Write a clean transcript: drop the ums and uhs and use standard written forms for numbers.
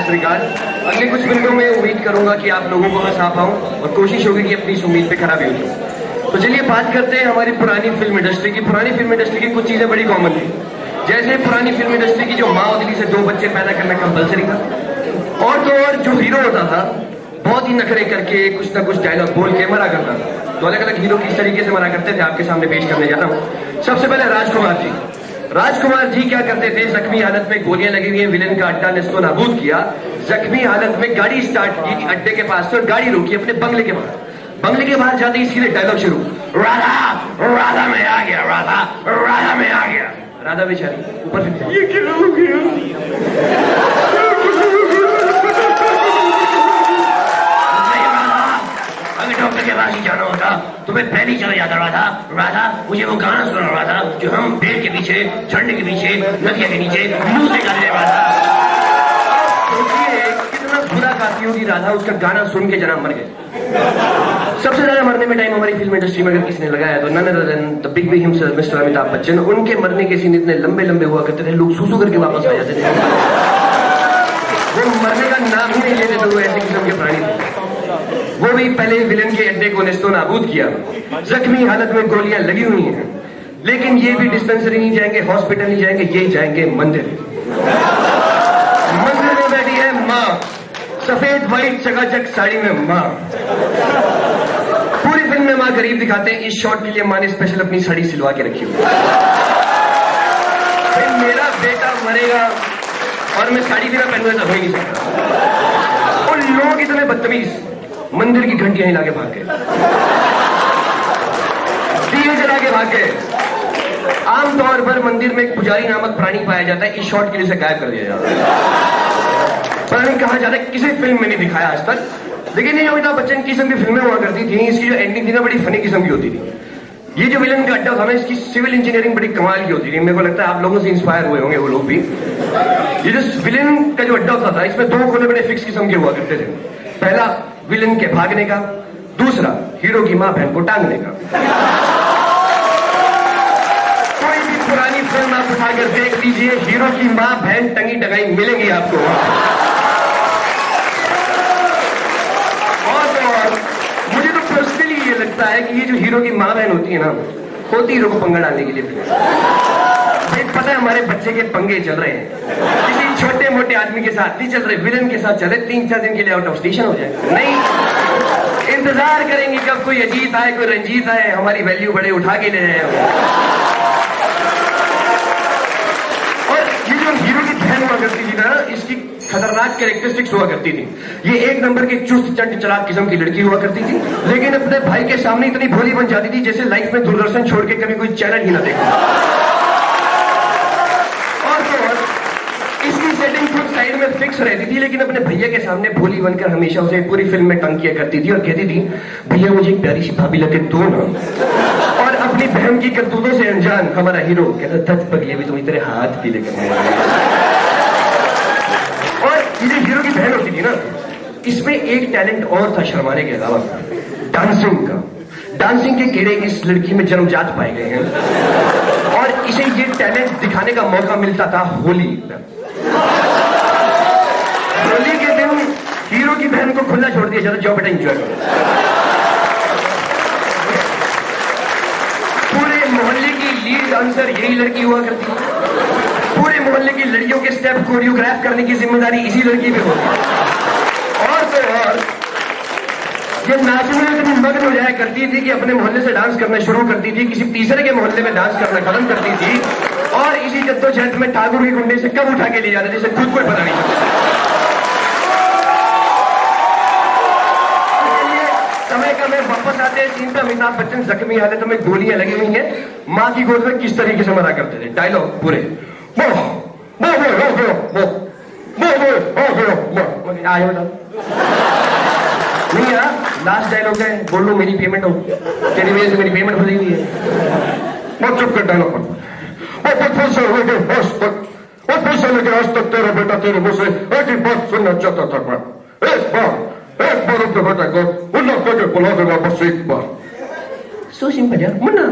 श्रीकाल। अगले कुछ मिनटों में उम्मीद करूंगा कि आप लोगों को हंसा पाऊं और कोशिश होगी कि अपनी इस उम्मीद पे खरा भी हो जाऊं। तो चलिए बात करते हैं हमारी पुरानी फिल्म इंडस्ट्री की। पुरानी फिल्म इंडस्ट्री की कुछ चीजें बड़ी कॉमन थी। जैसे पुरानी फिल्म इंडस्ट्री की जो माँ होती थी, से 2 बच्चे पैदा करना कंपलसरी था। और तो और जो हीरो होता था बहुत ही नखरे करके कुछ ना कुछ डायलॉग बोल के मरा करता था। तो अलग अलग हीरो किस तरीके से मरा करते थे आपके सामने पेश करने जा रहा हूँ। सबसे पहले राजकुमार जी। राजकुमार जी क्या करते थे, जख्मी हालत में गोलियां लगी हुई है, विलेन का अड्डा नेस्तो नाबूद किया। जख्मी हालत में गाड़ी स्टार्ट की अड्डे के पास से और गाड़ी रोकी अपने बंगले के बाहर। बंगले के बाहर जाते ही सीधे डायलॉग शुरू, राधा राधा में आ गया, राधा राधा में आ गया। राधा बेचारी ऊपर से ये क्या हो गया, डॉक्टर के पास ही जाना होता तो मैं पहले ही चला जाता। राधा राधा मुझे वो गाना सुना रहा था जो हम पेड़ के पीछे, झंडे के पीछे, नदिया के नीचे मुंह से गाने रहा था। सोचिए कितना बुरा गाती होगी राधा, उसका गाना सुन के जना मर गए। सबसे ज्यादा मरने में टाइम हमारी फिल्म इंडस्ट्री में अगर किसी ने लगाया तो none other than the big B himself mister Amitabh Bachchan. उनके मरने के सीन इतने लंबे लंबे हुआ करते थे, लोग सूसू करके वापस आ जाते थे। वो मरने का नाम ही नहीं लेते थे, वो ऐसे किस्म के प्राणी थे। वो भी पहले विलेन के अड्डे को नेस्तो नाबूद किया। जख्मी हालत में गोलियां लगी हुई हैं, लेकिन ये भी डिस्पेंसरी नहीं जाएंगे, हॉस्पिटल नहीं जाएंगे, ये जाएंगे मंदिर। मंदिर में बैठी है माँ, सफेद व्हाइट चकाचक साड़ी में माँ। पूरी फिल्म में माँ गरीब दिखाते हैं। इस शॉट के लिए माँ ने स्पेशल अपनी साड़ी सिलवा के रखी हुई। मेरा बेटा मरेगा और मैं साड़ी भी ना पहनूंगा तो हो ही नहीं सकता। और लोग इतने बदतमीज, मंदिर की घंटियां हिला के भाग गए, दिए जला के भाग गए। आमतौर पर मंदिर में एक पुजारी नामक प्राणी पाया जाता है, इस शॉट के लिए से गायब कर दिया जाता है। प्राणी कहा जाता है, किसी फिल्म में नहीं दिखाया आज तक। लेकिन ये अमिताभ बच्चन किस्म की फिल्में हुआ करती थी, इसकी जो एंडिंग थी ना बड़ी फनी किस्म की होती थी। ये जो विलन का अड्डा था ना, इसकी सिविल इंजीनियरिंग बड़ी कमाल की होती थी। मेरे को लगता है आप लोगों से इंस्पायर हुए होंगे वो लोग भी। ये जो विलन का जो अड्डा होता था, इसमें 2 कोने बड़े फिक्स किस्म के हुआ करते थे। पहला विलन के भागने का, दूसरा हीरो की मां बहन को टांगने का। कोई भी पुरानी फिल्म आप उठाकर देख लीजिए, हीरो की मां बहन टंगी टंगाई मिलेंगी आपको। और मुझे तो पर्सनली ये लगता है कि ये जो हीरो की मां बहन होती है ना, होती हीरो को पंगा डालने के लिए। पता है हमारे बच्चे के पंगे चल रहे हैं, किसी छोटे मोटे आदमी के साथ नहीं चल रहे, विलन के साथ चल रहे, 3-4 दिन के लिए आउट ऑफ स्टेशन हो जाए। नहीं, इंतजार करेंगे कब कोई अजीत आए, कोई रंजीत आए, हमारी वैल्यू बड़े उठा के ले रहे हैं। और ये जो हीरो की बहन हुआ करती थी ना, इसकी खतरनाक कैरेक्टरिस्टिक्स हुआ करती थी। ये 1 नंबर की चुस्त चंट चलाक किस्म की लड़की हुआ करती थी, लेकिन अपने भाई के सामने इतनी भोली बन जाती थी जैसे लाइफ में दूरदर्शन छोड़ के कभी कोई चैनल ही ना देखा। इसकी सेटिंग खुद साइड में फिक्स रहती थी, लेकिन अपने भैया के सामने भोली बनकर हमेशा उसे पूरी फिल्म में तंग किया करती थी और कहती थी, भैया मुझे एक प्यारी सी भाभी लगे दो ना। और अपनी बहन की करतूतों से अनजान हमारा हीरो कहता, धत पगली अभी तुम तेरे हाथ पीले करने। और ये जो हीरो की बहन होती थी ना, इसमें एक टैलेंट और था शर्माने के अलावा, डांसिंग का। डांसिंग के कीड़े इस लड़की में जन्मजात पाए गए हैं और इसे ये टैलेंट दिखाने का मौका मिलता था होली में। होली के दिन हीरो की बहन को खुला छोड़ दिया जाता, जाओ बेटा एंजॉय करो। पूरे मोहल्ले की लीड डांसर यही लड़की हुआ करती है। पूरे मोहल्ले की लड़कियों के स्टेप कोरियोग्राफ करने की जिम्मेदारी इसी लड़की पे होती है। और तो और ये नाचने में इतनी मग्न हो जाया करती थी कि अपने मोहल्ले से डांस करना शुरू करती थी, किसी तीसरे के मोहल्ले में डांस करना खत्म करती थी, और इसी जद्दोजहद में ठाकुर के गुंडे से कब उठा के ले जाते जिसे खुद कोई पता नहीं चलता। समय कम वापस आते हैं सीन पे। अमिताभ बच्चन जख्मी हालत में गोलियां लगी हुई हैं, मां की गोद में किस तरीके से मरा करते थे। डायलॉग पूरे आए नहीं यार, लास्ट डायलॉग है, बोल लो मेरी पेमेंट हो, तेरी वजह से मेरी पेमेंट हो गई है। बहुत चुप कर डायलॉग पर। पैसे लेके आज तक तेरा बेटा तेरे मुंह से एक ही बात सुनना चाहता था मैं, एक बार अपने बेटा को उल्लाह करके बुला दे वापस एक बार। सो सिंपल यार, मुन्ना